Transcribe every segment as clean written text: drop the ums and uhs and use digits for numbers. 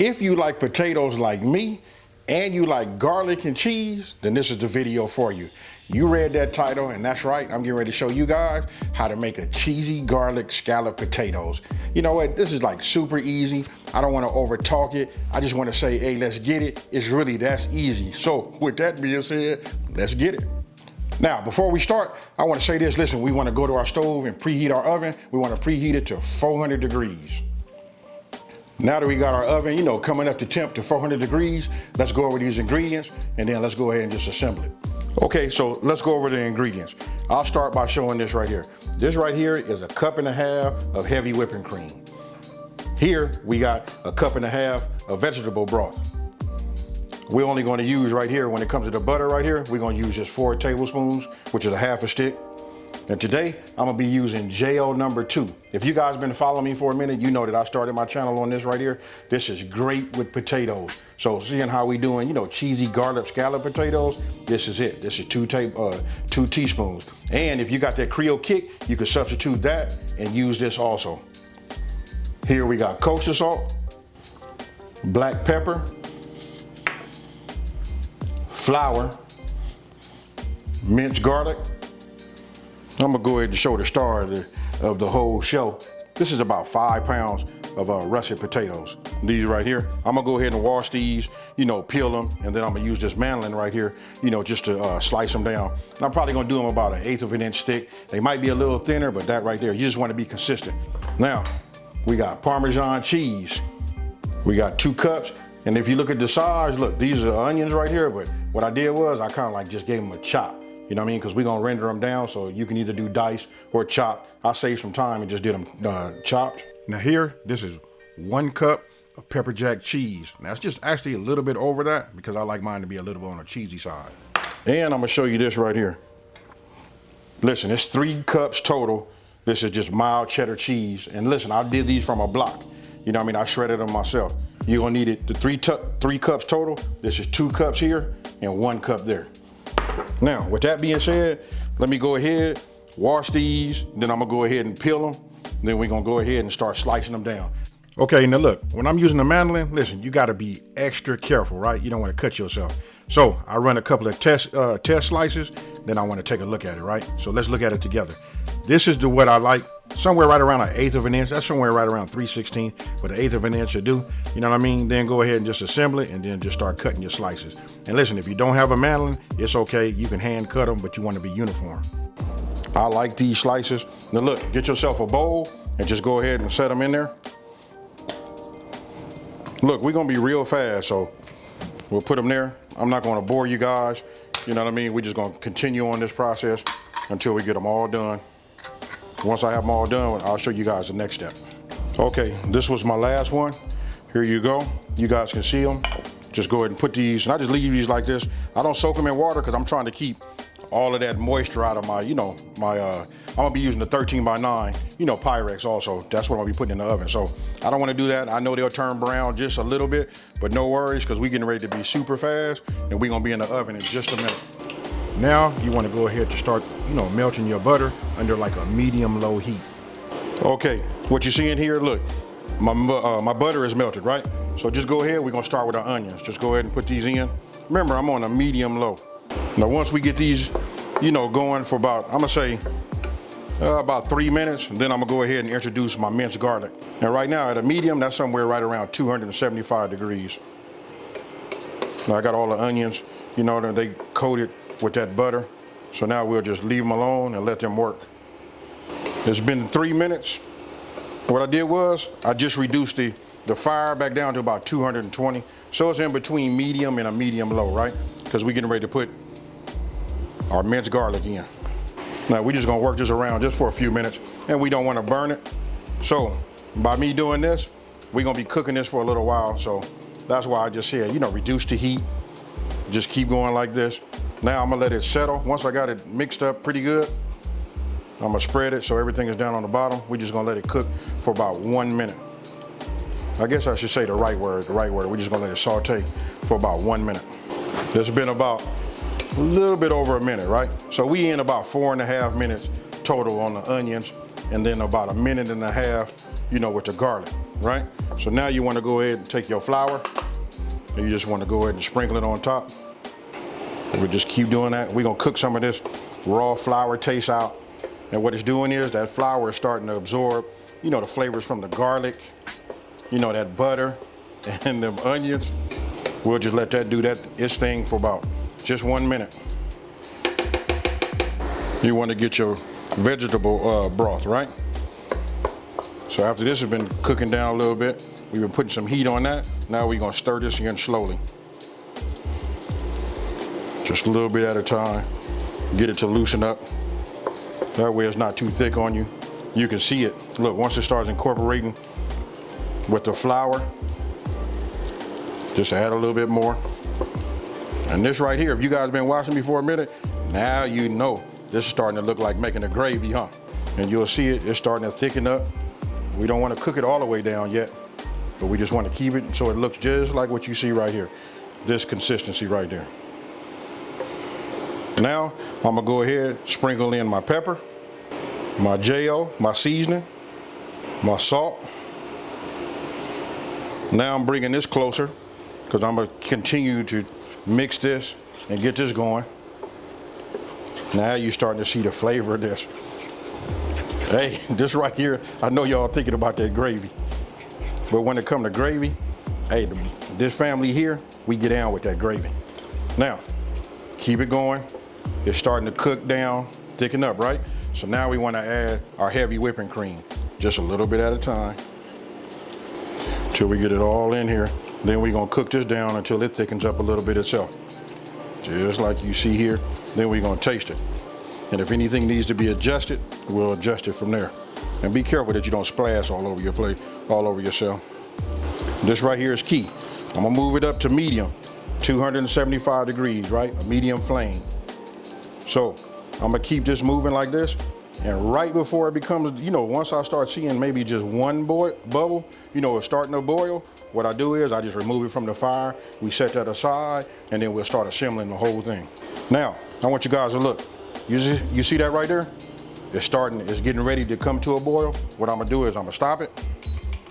If you like potatoes like me and you like garlic and cheese, then this is the video for you. You read that title, and that's right, I'm getting ready to show you guys how to make a cheesy garlic scalloped potatoes. You know what, this is like super easy. I don't want to over talk it. I just want to say, hey, let's get it. It's really that easy. So with that being said, let's get it. Now, before we start, I want to say this. Listen, we want to go to our stove and preheat our oven. We want to preheat it to 400 degrees. Now that we got our oven, you know, coming up to temp to 400 degrees, let's go over these ingredients and then let's go ahead and just assemble it. Okay, so let's go over the ingredients. I'll start by showing this right here. This right here is a cup and a half of heavy whipping cream. Here we got a cup and a half of vegetable broth. We're only going to use right here, when it comes to the butter right here, we're going to use just 4 tablespoons, which is a half a stick. And today, I'm gonna be using JO number 2. If you guys been following me for a minute, you know that I started my channel on this right here. This is great with potatoes. So seeing how we doing, you know, cheesy garlic scalloped potatoes, this is it. This is 2 teaspoons. And if you got that Creole kick, you can substitute that and use this also. Here we got kosher salt, black pepper, flour, minced garlic. I'm gonna go ahead and show the star of the whole show. This is about 5 pounds of russet potatoes. These right here, I'm gonna go ahead and wash these, you know, peel them, and then I'm gonna use this mandolin right here, you know, just to slice them down. And I'm probably gonna do them about 1/8 of an inch thick. They might be a little thinner, but that right there, you just wanna be consistent. Now, we got Parmesan cheese. We got 2 cups. And if you look at the size, look, these are onions right here, but what I did was I kind of like just gave them a chop. You know what I mean? Because we're gonna render them down, so you can either do dice or chop. I saved some time and just did them chopped. Now here, this is 1 cup of pepper jack cheese. Now it's just actually a little bit over that because I like mine to be a little bit on the cheesy side. And I'm gonna show you this right here. Listen, it's 3 cups total. This is just mild cheddar cheese. And listen, I did these from a block. You know what I mean? I shredded them myself. You're gonna need it, the 3 cups total. This is 2 cups here and 1 cup there. Now, with that being said, let me go ahead, wash these, then I'm gonna go ahead and peel them, then we're gonna go ahead and start slicing them down. Okay, now look, when I'm using the mandolin, listen, you gotta be extra careful, right? You don't wanna cut yourself. So I run a couple of test slices, then I wanna take a look at it, right? So let's look at it together. This is what I like, somewhere right around 1/8 of an inch. That's somewhere right around 3/16, but 1/8 of an inch should do. You know what I mean? Then go ahead and just assemble it and then just start cutting your slices. And listen, if you don't have a mandolin, it's okay. You can hand cut them, but you want to be uniform. I like these slices. Now look, get yourself a bowl and just go ahead and set them in there. Look, we're gonna be real fast, so we'll put them there. I'm not gonna bore you guys. You know what I mean? We're just gonna continue on this process until we get them all done. Once I have them all done, I'll show you guys the next step. Okay, this was my last one. Here you go. You guys can see them. Just go ahead and put these, and I just leave these like this. I don't soak them in water because I'm trying to keep all of that moisture out of my, you know, I'm gonna be using the 13x9, you know, Pyrex also. That's what I'm gonna be putting in the oven. So I don't wanna do that. I know they'll turn brown just a little bit, but no worries, because we're getting ready to be super fast, and we're gonna be in the oven in just a minute. Now you want to go ahead to start, you know, melting your butter under like a medium-low heat. Okay, what you see in here, look, my butter is melted, right? So just go ahead, we're gonna start with our onions. Just go ahead and put these in. Remember, I'm on a medium-low. Now once we get these, you know, going for about, I'm gonna say about 3 minutes, then I'm gonna go ahead and introduce my minced garlic. And right now at a medium, that's somewhere right around 275 degrees. Now I got all the onions, you know, they coated with that butter. So now we'll just leave them alone and let them work. It's been 3 minutes. What I did was I just reduced the fire back down to about 220. So it's in between medium and a medium low, right? Because we're getting ready to put our minced garlic in. Now we're just gonna work this around just for a few minutes, and we don't wanna burn it. So by me doing this, we're gonna be cooking this for a little while. So that's why I just said, you know, reduce the heat. Just keep going like this. Now I'm gonna let it settle. Once I got it mixed up pretty good, I'm gonna spread it so everything is down on the bottom. We're just gonna let it cook for about 1 minute. I guess I should say the right word. We're just gonna let it saute for about 1 minute. It's been about a little bit over a minute, right? So we in about 4.5 minutes total on the onions, and then about 1.5 minutes, you know, with the garlic. right? So now you want to go ahead and take your flour and you just want to go ahead and sprinkle it on top. We just keep doing that. We're gonna cook some of this raw flour taste out. And what it's doing is that flour is starting to absorb, you know, the flavors from the garlic, you know, that butter and them onions. We'll just let that do its thing for about just 1 minute. You want to get your vegetable broth, right? So after this has been cooking down a little bit, we've been putting some heat on that. Now we're gonna stir this again slowly. Just a little bit at a time. Get it to loosen up. That way it's not too thick on you. You can see it. Look, once it starts incorporating with the flour, just add a little bit more. And this right here, if you guys been watching me for a minute, now you know this is starting to look like making a gravy, huh? And you'll see it's starting to thicken up. We don't want to cook it all the way down yet, but we just want to keep it so it looks just like what you see right here. This consistency right there. Now, I'm gonna go ahead, sprinkle in my pepper, my J.O., my seasoning, my salt. Now I'm bringing this closer because I'm gonna continue to mix this and get this going. Now you're starting to see the flavor of this. Hey, this right here, I know y'all thinking about that gravy, but when it comes to gravy, hey, this family here, we get down with that gravy. Now, keep it going. It's starting to cook down, thicken up, right? So now we want to add our heavy whipping cream, just a little bit at a time, till we get it all in here. Then we're gonna cook this down until it thickens up a little bit itself. Just like you see here, then we're gonna taste it. And if anything needs to be adjusted, we'll adjust it from there. And be careful that you don't splash all over your plate, all over yourself. This right here is key. I'm gonna move it up to medium, 275 degrees, right? A medium flame. So I'm gonna keep this moving like this, and right before it becomes, you know, once I start seeing maybe just one bubble, you know, it's starting to boil, what I do is I just remove it from the fire, we set that aside, and then we'll start assembling the whole thing. Now, I want you guys to look. You see that right there? It's getting ready to come to a boil. What I'm gonna do is I'm gonna stop it.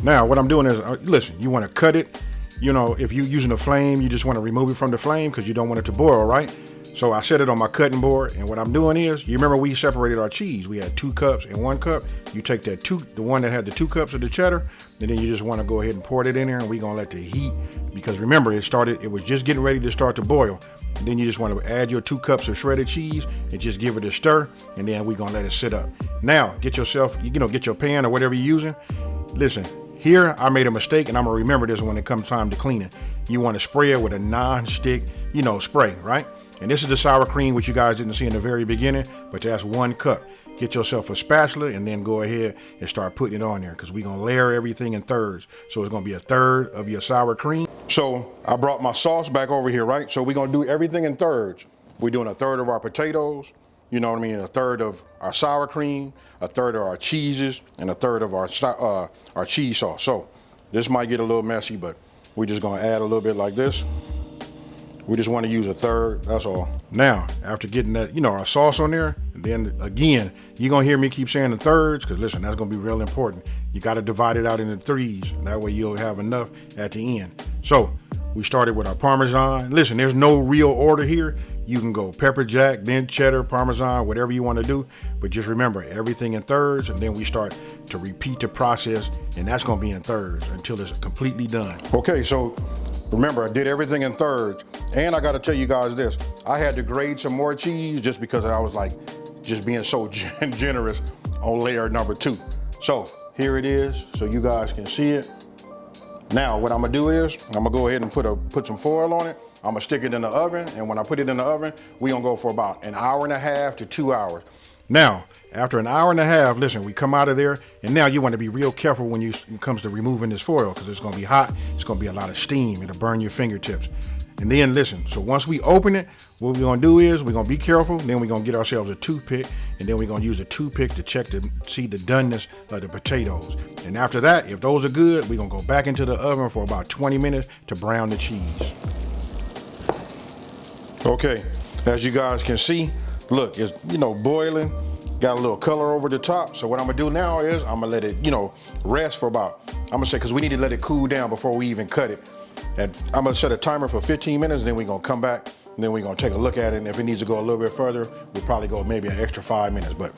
Now, what I'm doing is, listen, you wanna cut it. You know, if you're using a flame, you just wanna remove it from the flame because you don't want it to boil, right? So I set it on my cutting board, and what I'm doing is, you remember we separated our cheese. We had 2 cups and 1 cup. You take that the one that had the 2 cups of the cheddar, and then you just want to go ahead and pour it in there, and we're gonna let the heat, because remember it was just getting ready to start to boil. And then you just want to add your 2 cups of shredded cheese and just give it a stir, and then we're gonna let it sit up. Now get yourself, get your pan or whatever you're using. Listen, here I made a mistake, and I'm gonna remember this when it comes time to clean it. You want to spray it with a non-stick, spray, right? And this is the sour cream, which you guys didn't see in the very beginning, but that's 1 cup. Get yourself a spatula and then go ahead and start putting it on there, because we're gonna layer everything in thirds. So it's gonna be a third of your sour cream. So I brought my sauce back over here, right? So we're gonna do everything in thirds. We're doing a third of our potatoes, you know what I mean? A third of our sour cream, a third of our cheeses, and a third of our cheese sauce. So this might get a little messy, but we're just gonna add a little bit like this. We just want to use a third, that's all. Now, after getting that, our sauce on there, and then again, you're gonna hear me keep saying the thirds, because listen, that's gonna be real important. You gotta divide it out into threes. That way you'll have enough at the end. So, we started with our Parmesan. Listen, there's no real order here. You can go pepper jack, then cheddar, Parmesan, whatever you want to do. But just remember, everything in thirds, and then we start to repeat the process, and that's gonna be in thirds until it's completely done. Okay, so remember, I did everything in thirds. And I gotta tell you guys this, I had to grade some more cheese just because I was like, just being so generous on layer number 2. So here it is, so you guys can see it. Now what I'm gonna do is, I'm gonna go ahead and put some foil on it. I'm gonna stick it in the oven, and when I put it in the oven, we gonna go for about 1.5 hours to 2 hours. Now, after 1.5 hours, listen, we come out of there, and now you want to be real careful when it comes to removing this foil, because it's going to be hot, it's going to be a lot of steam, it'll burn your fingertips. And then listen, so once we open it, what we're going to do is we're going to be careful, then we're going to get ourselves a toothpick, and then we're going to use a toothpick to check to see the doneness of the potatoes. And after that, if those are good, we're going to go back into the oven for about 20 minutes to brown the cheese. Okay, as you guys can see, look, it's, got a little color over the top. So what I'm gonna do now is I'm gonna let it, rest for about I'm gonna say, because we need to let it cool down before we even cut it. And I'm gonna set a timer for 15 minutes, and then we're gonna come back, and then we're gonna take a look at it, and if it needs to go a little bit further, we'll probably go maybe an extra 5 minutes, but.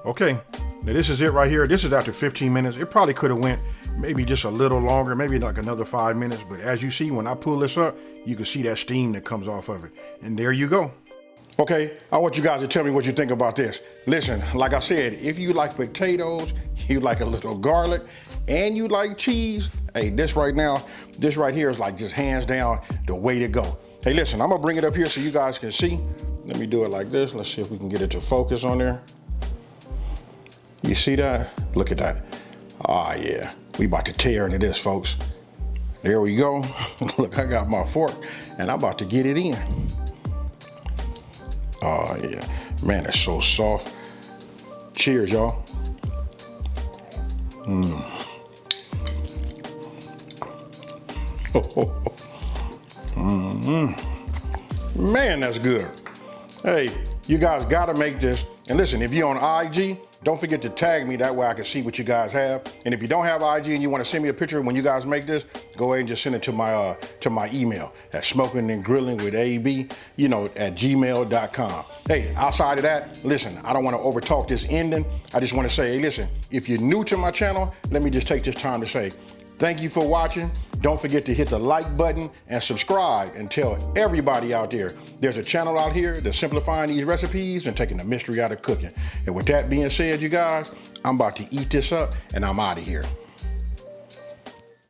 Okay, now this is it right here. This is after 15 minutes. It probably could have went maybe just a little longer, maybe like another 5 minutes, but as you see, when I pull this up, you can see that steam that comes off of it. And there you go. Okay, I want you guys to tell me what you think about this. Listen, like I said, if you like potatoes, you like a little garlic, and you like cheese, hey, this right here is like just hands down the way to go. Hey, listen, I'm gonna bring it up here so you guys can see. Let me do it like this. Let's see if we can get it to focus on there. You see that? Look at that. Ah, yeah, we about to tear into this, folks. There we go. Look, I got my fork, and I'm about to get it in. Oh, yeah. Man, it's so soft. Cheers, y'all. Man, that's good. Hey, you guys gotta make this. And listen, if you're on IG, don't forget to tag me, that way I can see what you guys have. And if you don't have IG and you want to send me a picture when you guys make this, go ahead and just send it to my email at smoking and grilling with AB, at gmail.com. Hey, outside of that, listen, I don't want to overtalk this ending. I just want to say, hey, listen, if you're new to my channel, let me just take this time to say, thank you for watching. Don't forget to hit the like button and subscribe, and tell everybody out there there's a channel out here that's simplifying these recipes and taking the mystery out of cooking. And with that being said, you guys, I'm about to eat this up and I'm out of here.